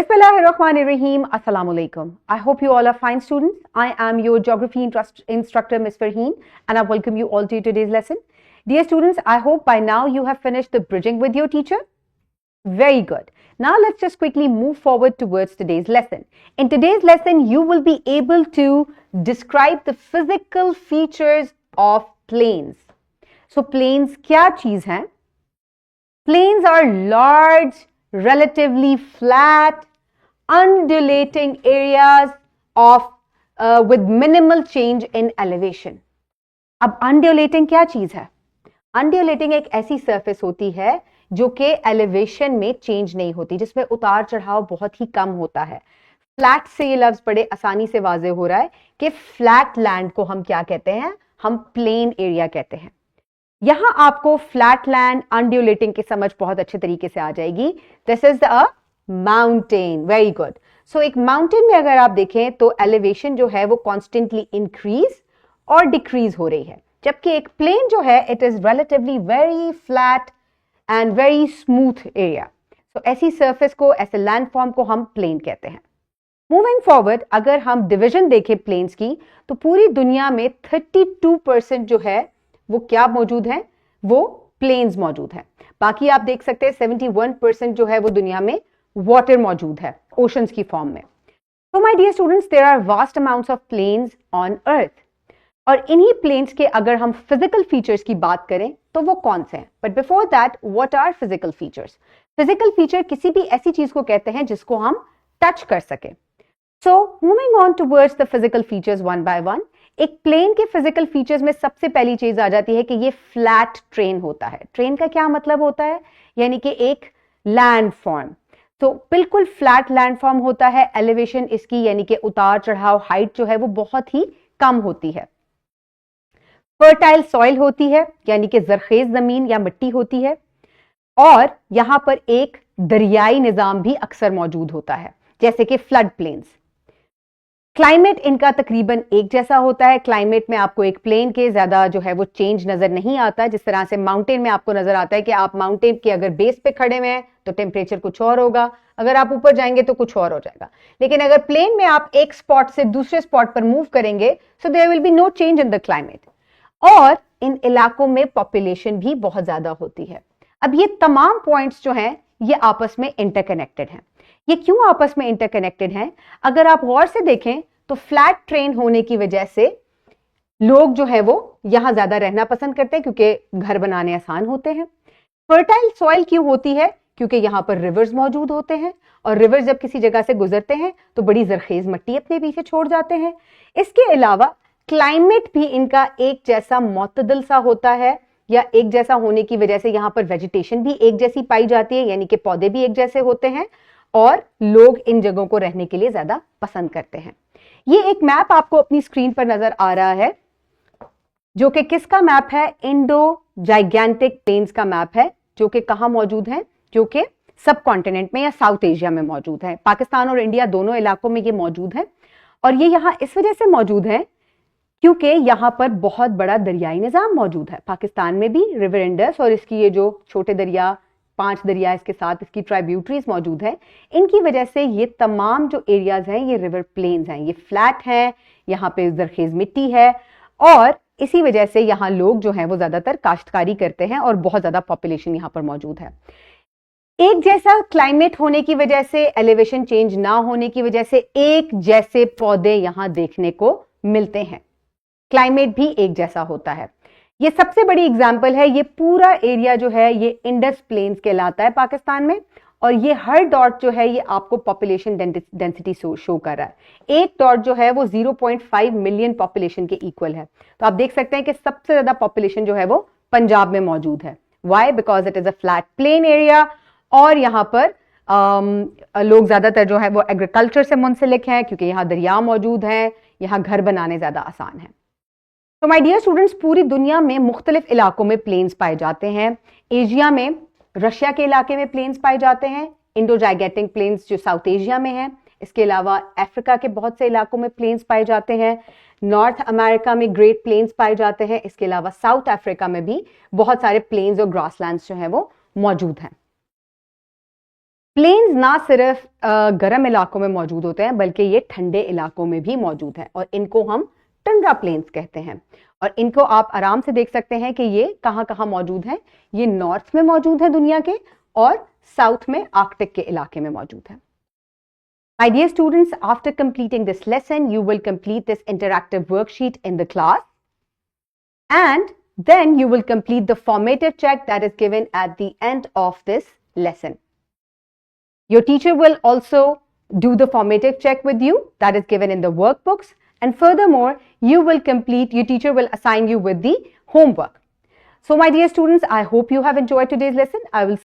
Bismillahirrahmanirrahim. Assalamu alaikum. I hope you all are fine students. I am your geography instructor Ms. Farheen and I welcome you all to today's lesson. Dear students, I hope by now you have finished the bridging with your teacher. Very good. Now let's just quickly move forward towards today's lesson. In today's lesson, you will be able to describe the physical features of plains. So plains क्या चीज हैं? Plains are large, relatively flat, undulating areas of with minimal change in elevation. अब undulating क्या चीज है? Undulating एक ऐसी surface होती है जो कि elevation में change नहीं होती, जिसमें उतार चढ़ाव बहुत ही कम होता है. फ्लैट से ये लफ्ज बड़े आसानी से वाजे हो रहा है कि फ्लैट लैंड को हम क्या कहते हैं? हम प्लेन एरिया कहते हैं. यहां आपको फ्लैट लैंड अनड्यूलेटिंग की समझ बहुत अच्छे तरीके से आ जाएगी. This is a mountain. Very good. So एक माउंटेन में अगर आप देखें तो एलिवेशन जो है वो कॉन्स्टेंटली इंक्रीज और डिक्रीज हो रही है, जबकि एक प्लेन जो है it is relatively very flat and very smooth area. So ऐसी सरफेस को, ऐसे लैंडफॉर्म को हम प्लेन कहते हैं. मूविंग फॉरवर्ड, अगर हम डिवीजन देखें प्लेन्स की तो पूरी दुनिया में 32% जो है वो क्या मौजूद है? वो प्लेन्स मौजूद है. बाकी आप देख सकते हैं 71% जो है वो दुनिया में वाटर मौजूद है, ओशंस की फॉर्म में. तो my dear students, there are vast amounts of plains on earth. और इन्हीं प्लेन्स के अगर हम फिजिकल फीचर्स की बात करें तो वो कौन से हैं? But before that, what are physical features? Physical feature किसी भी ऐसी चीज को कहते हैं जिसको हम टच कर सके. So moving on towards the physical features one by one. एक प्लेन के फिजिकल फीचर्स में सबसे पहली चीज आ जाती है कि ये फ्लैट ट्रेन होता है. ट्रेन का क्या मतलब होता है? यानी कि एक लैंडफॉर्म. तो बिल्कुल फ्लैट लैंडफॉर्म होता है. एलिवेशन इसकी यानी कि उतार चढ़ाव, हाइट जो है वो बहुत ही कम होती है. फर्टाइल सॉइल होती है, यानी कि जरखेज जमीन या मिट्टी होती है. और यहां पर एक दरियाई निजाम भी अक्सर मौजूद होता है, जैसे कि फ्लड प्लेन्स. क्लाइमेट इनका तकरीबन एक जैसा होता है. क्लाइमेट में आपको एक प्लेन के ज्यादा जो है वो चेंज नजर नहीं आता, जिस तरह से माउंटेन में आपको नजर आता है कि आप माउंटेन के अगर बेस पे खड़े हुए हैं तो टेम्परेचर कुछ और होगा, अगर आप ऊपर जाएंगे तो कुछ और हो जाएगा. लेकिन अगर प्लेन में आप एक स्पॉट से दूसरे स्पॉट पर मूव करेंगे so there will be no change in the climate. और इन इलाकों में पॉपुलेशन भी बहुत ज्यादा होती है. अब ये तमाम पॉइंट्स जो हैं ये आपस में इंटरकनेक्टेड हैं. ये क्यों आपस में इंटरकनेक्टेड हैं? अगर आप गौर से देखें तो फ्लैट ट्रेन होने की वजह से लोग जो है वो यहां ज्यादा रहना पसंद करते हैं क्योंकि घर बनाने आसान होते हैं. फर्टाइल सॉइल क्यों होती है? क्योंकि यहां पर रिवर्स मौजूद होते हैं और रिवर्स जब किसी जगह से गुजरते हैं तो बड़ी जरखेज मिट्टी अपने पीछे छोड़ जाते हैं. इसके अलावा क्लाइमेट भी इनका एक जैसा मुतदल सा होता है, या एक जैसा होने की वजह से यहां पर वेजिटेशन भी एक जैसी पाई जाती है, यानी कि पौधे भी एक जैसे होते हैं और लोग इन जगहों को रहने के लिए ज्यादा पसंद करते हैं. ये एक मैप आपको अपनी स्क्रीन पर नजर आ रहा है जो कि किसका मैप है? इंडो जाइगैंटिक प्लेन्स का मैप है, जो कि कहां मौजूद है? जो कि सब कॉन्टिनेंट में या साउथ एशिया में मौजूद है. पाकिस्तान और इंडिया दोनों इलाकों में ये मौजूद है. और ये यहां इस वजह से मौजूद है क्योंकि यहां पर बहुत बड़ा दरियाई निजाम मौजूद है. पाकिस्तान में भी रिवर इंडस और इसकी ये जो छोटे दरिया, 5 दरिया इसके साथ इसकी ट्राइब्यूटरीज मौजूद है. इनकी वजह से ये तमाम जो एरियाज हैं ये रिवर प्लेन्स हैं, ये फ्लैट हैं, यहाँ पे जरखेज मिट्टी है और इसी वजह से यहाँ लोग जो हैं वो ज्यादातर काश्तकारी करते हैं और बहुत ज्यादा पॉपुलेशन यहाँ पर मौजूद है. एक जैसा क्लाइमेट होने की वजह से, एलिवेशन चेंज ना होने की वजह से एक जैसे पौधे यहाँ देखने को मिलते हैं. क्लाइमेट भी एक जैसा होता है. ये सबसे बड़ी एग्जाम्पल है. ये पूरा एरिया जो है ये इंडस प्लेन्स कहलाता है पाकिस्तान में. और ये हर डॉट जो है ये आपको पॉपुलेशन डेंसिटी शो कर रहा है. एक डॉट जो है वो 0.5 मिलियन पॉपुलेशन के इक्वल है. तो आप देख सकते हैं कि सबसे ज्यादा पॉपुलेशन जो है वो पंजाब में मौजूद है. Why? Because it is a flat plain area और यहाँ पर लोग ज्यादातर जो है वो एग्रीकल्चर से मुंसलिक हैं क्योंकि यहाँ दरिया मौजूद है, यहाँ घर बनाने ज्यादा आसान है. तो माय डियर स्टूडेंट्स, पूरी दुनिया में मुख्तलिफ इलाकों में प्लेन्स पाए जाते हैं. एशिया में रशिया के इलाके में प्लेन्स पाए जाते हैं. इंडो जाइगैंटिक प्लेन्स जो साउथ एशिया में है. इसके अलावा अफ्रीका के बहुत से इलाकों में प्लेन्स पाए जाते हैं. नॉर्थ अमेरिका में ग्रेट प्लेन्स पाए जाते हैं. इसके अलावा साउथ अफ्रीका में भी बहुत सारे प्लेन्स और ग्रासलैंड्स जो है वो मौजूद हैं. प्लेन्स ना सिर्फ गर्म इलाकों में मौजूद होते हैं बल्कि ये ठंडे इलाकों में भी मौजूद हैं और इनको हम टंड्रा प्लेन्स कहते हैं। और इनको आप आराम से देख सकते हैं कि ये कहाँ कहाँ मौजूद हैं। ये नॉर्थ में मौजूद है दुनिया के और साउथ में आर्कटिक के इलाके में मौजूद है। My dear students, after completing this lesson, you will complete this interactive worksheet in the class, and then you will complete the formative check that is given at the end of this lesson. Your teacher will also do the formative check with you that is given in the workbooks, and furthermore, your teacher will assign you with the homework. So my dear students, I hope you have enjoyed today's lesson. I will